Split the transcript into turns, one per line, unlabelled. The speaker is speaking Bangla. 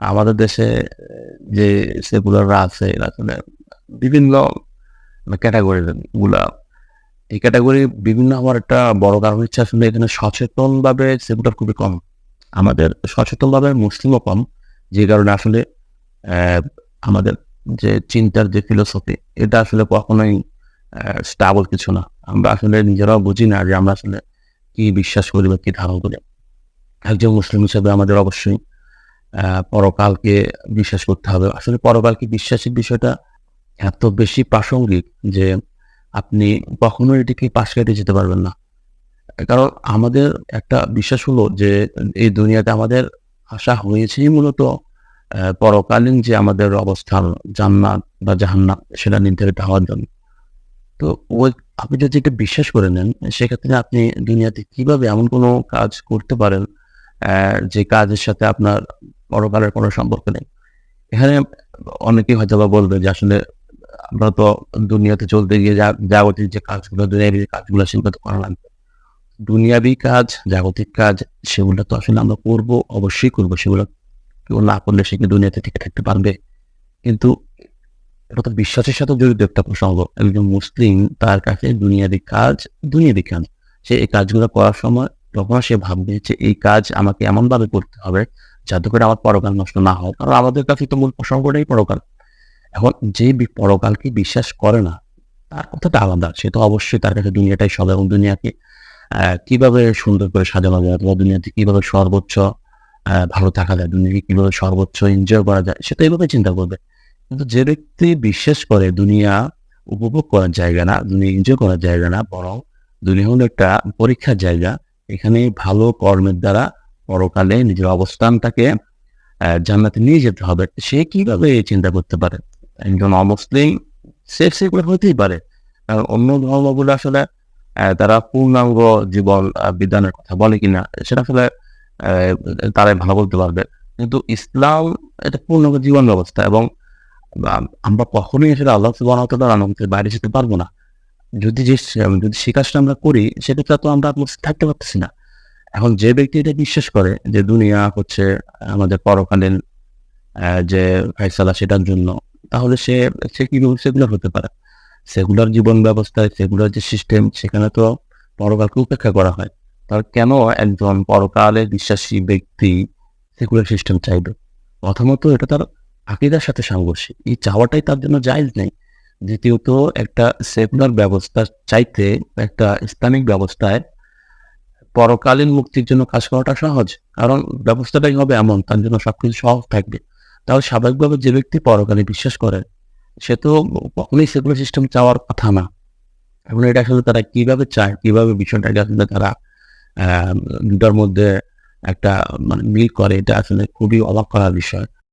আমাদের দেশে যে সেকুলাররা আছে এরা আসলে বিভিন্ন ক্যাটাগরি গুলা, এই ক্যাটাগরি বিভিন্ন হওয়ার একটা বড় কারণ হচ্ছে আসলে এখানে সচেতনভাবে সেকুলার খুবই কম। আমাদের সচেতনভাবে মুসলিমও কম। যে কারণে আসলে অ্যা আমাদের যে চিন্তার যে ফিলোসফি এটা আসলে কখনোই স্টেবল কিছু না। আমরা আসলে নিজেরাও বুঝি না যে আমরা আসলে কি বিশ্বাস করি বা কি ধারণা করি। একজন মুসলিম হিসেবে আমাদের অবশ্যই পরকালকে বিশ্বাস করতে হবে। আসলে পরকালকে বিশ্বাসের বিষয়টা এত বেশি প্রাসঙ্গিক যে আপনি কখনোই এটিকে পাশ কাটিয়ে যেতে পারবেন না। কারণ আমাদের একটা বিশ্বাস হলো যে এই দুনিয়াতে আমাদের আসা হয়েছেই মূলত পরকালীন যে আমাদের অবস্থান জান্নাত বা জাহান্নাম সেটা নির্ধারিত হওয়ার জন্য। তো ওই আপনি যদি এটা বিশ্বাস করে নেন, সেক্ষেত্রে আপনি দুনিয়াতে কিভাবে এমন কোনো কাজ করতে পারেন যে কাজের সাথে আপনার পরকালের কোনো সম্পর্ক নেই। এখানে অনেকেই হয়তোবা বলবে যে আসলে আমরা তো দুনিয়াতে চলতে গিয়ে জাগতিক যে কাজগুলো, দুনিয়াবী যে কাজগুলো সেগুলো তো করা লাগবে। দুনিয়াবী কাজ, জাগতিক কাজ সেগুলো তো আসলে আমরা করব, অবশ্যই করব। সেগুলো কেউ না করলে সে কি দুনিয়াতে টিকে থাকতে পারবে? কিন্তু এটা তো বিশ্বাসের সাথে জড়িত একটা প্রসঙ্গ। একজন মুসলিম তার কাছে দুনিয়াবী কাজ। সে এই কাজগুলো করার সময় তখন সে ভাববে যে এই কাজ আমাকে এমনভাবে করতে হবে যাতে করে আমার পরকাল নষ্ট না হয়। কারণ আমাদের কাছে তো মূল প্রসঙ্গটাই পরকাল। এখন যে পরকালকে বিশ্বাস করে না, তার কথাটা আলাদা। সে তো অবশ্যই তার কাছে দুনিয়াটাই সব এবং দুনিয়াকে কিভাবে সুন্দর করে সাজানো যায় অথবা দুনিয়াতে কিভাবে সর্বোচ্চ ভালো থাকা যায়, দুনিয়াকে কিভাবে সর্বোচ্চ এনজয় করা যায় সেটা এভাবে চিন্তা করবে। কিন্তু যে ব্যক্তি বিশ্বাস করে দুনিয়া উপভোগ করার জায়গা না, দুনিয়া এনজয় করার জায়গা না, বরং দুনিয়া হলো একটা পরীক্ষার জায়গা। এখানে ভালো কর্মের দ্বারা পরকালে নিজের অবস্থানটাকে জান্নাতে নিয়ে যেতে হবে। সে কিভাবে চিন্তা করতে পারে? একজন অমুসলিম সে সেগুলো হইতেই পারে। কারণ অন্য ধর্মগুলো আসলে তারা পূর্ণাঙ্গ জীবন বিধানের কথা বলে কিনা সেটা আসলে অ্যা তারাই ভালো বলতে পারবে। কিন্তু ইসলাম এটা পূর্ণাঙ্গ জীবন ব্যবস্থা এবং আমরা কখনোই আসলে আল্লাহ সুবহানাহু ওয়া তাআলার আনুগত্যের বাইরে যেতে পারব না। যদি সে কাজটা আমরা করি সেক্ষেত্রে তো আমরা থাকতে পারতেছি না। এখন যে ব্যক্তি এটা বিশ্বাস করে যে দুনিয়া হচ্ছে আমাদের পরকালীন যে ফায়সালা সেটার জন্য, তাহলে সে কিভাবে সেকুলার হতে পারে? সেকুলার জীবন ব্যবস্থায় সেকুলার যে সিস্টেম সেখানে তো পরকালকে উপেক্ষা করা হয়। তাহলে কেন একজন পরকালে বিশ্বাসী ব্যক্তি সেকুলার সিস্টেম চাইবে? প্রথমত এটা তার আকীদার সাথে সাংঘর্ষিক। এই চাওয়াটাই তার জন্য জায়েজ নেই। দ্বিতীয়ত একটা সেকুলার ব্যবস্থা চাইতে একটা ইসলামিক ব্যবস্থায় পরকালীন মুক্তির জন্য কাজ করাটা সহজ। কারণ ব্যবস্থাটাই হবে এমন তার জন্য সবকিছু সহজ থাকবে। তাহলে স্বাভাবিকভাবে যে ব্যক্তি পরকালে বিশ্বাস করে সে তো কখনোই সেকুলার সিস্টেম চাওয়ার কথা না। এখন এটা আসলে তারা কিভাবে চায়, কিভাবে বিষয়টাকে আসলে তারা আ ২ টার মধ্যে একটা মানে মিল করে এটা আসলে খুবই অবাক করার বিষয়।